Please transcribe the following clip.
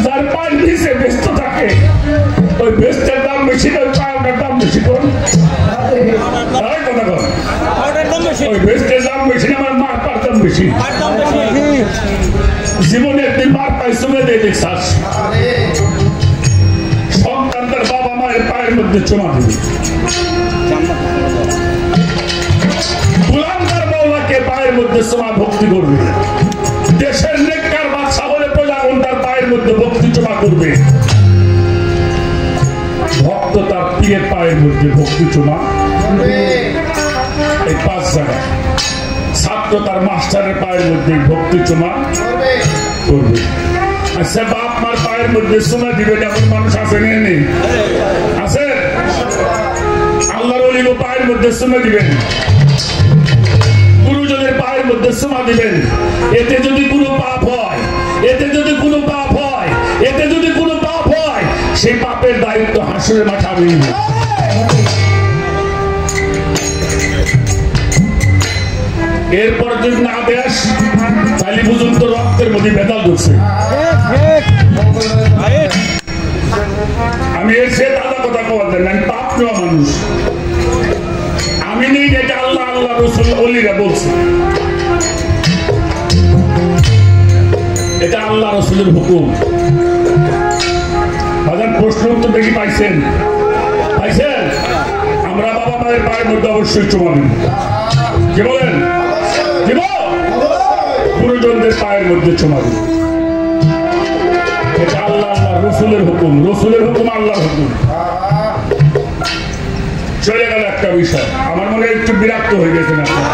যার পায়ের নিচে ব্যস্ত থাকে ওই ব্যস্তের দাম বেশি না, ওই পাউডার দাম বেশি কোন কথা কর, ওই ব্যস্তের দাম বেশি না, আমার মার পার দাম বেশি। জীবনে একদিন মার পাই চুমে দিয়ে দেখছাস, সন্তান তার বাবা মায়ের পায়ের মধ্যে চুমা দিবি, গোলাম তার মাওলাকে পায়ের মধ্যে চুমা ভক্তি করবে, দেশের নেককার বাদশা হলে প্রজাগণ তার পায়ের মধ্যে ভক্তি চুমা করবে, ভক্ত তার পীরের পায়ের মধ্যে ভক্তি চুমা, এই 5 জায়গা। ছাত্র তার মাস্টারের পায়ের মধ্যে ভক্তি চুমা করবে। আচ্ছা, বাপ মার পায়ের মধ্যে চুমা দিবেন এমন মানুষ আছে নেই? আছে? আল্লাহর ওলির পায়ের মধ্যে চুমা দিবেন, গুরুজনের পায়ের মধ্যে চুমা দিবেন। এতে যদি কোনো পাপ হয়, এতে যদি কোনো পাপ হয়, এতে যদি কোনো পাপ হয়, সেই পাপের দায়িত্ব হাসরের মাঠে আমি নিব। এরপর যদি না দেশ তাহলে বুঝুন তো রক্তের মধ্যে ভেদাল ঢুকছে। আমি এর সে দাদা কথা কওয়া দেন, আমি পাপ নেওয়া মানুষ, আমি নেই যেটা আল্লাহ আল্লাহ রসুল ওলিরা বলছে, এটা আল্লাহ রসুলের হুকুম। বাজার প্রশ্ন উত্তর দেখি পাইছেন? পাইছেন? আমরা বাবা মায়ের পায়ের মধ্যে অবশ্যই চুমা দিন, কি বলেন? দিব? গুরুজনদের পায়ের মধ্যে চুমা দিন, এটা আল্লাহ আল্লাহ রসুলের হুকুম, রসুলের হুকুম আল্লাহর হুকুম। চলে গেল একটা বিষয়, আমার মনে একটু বিরক্ত হয়ে গেছেন আপনারা।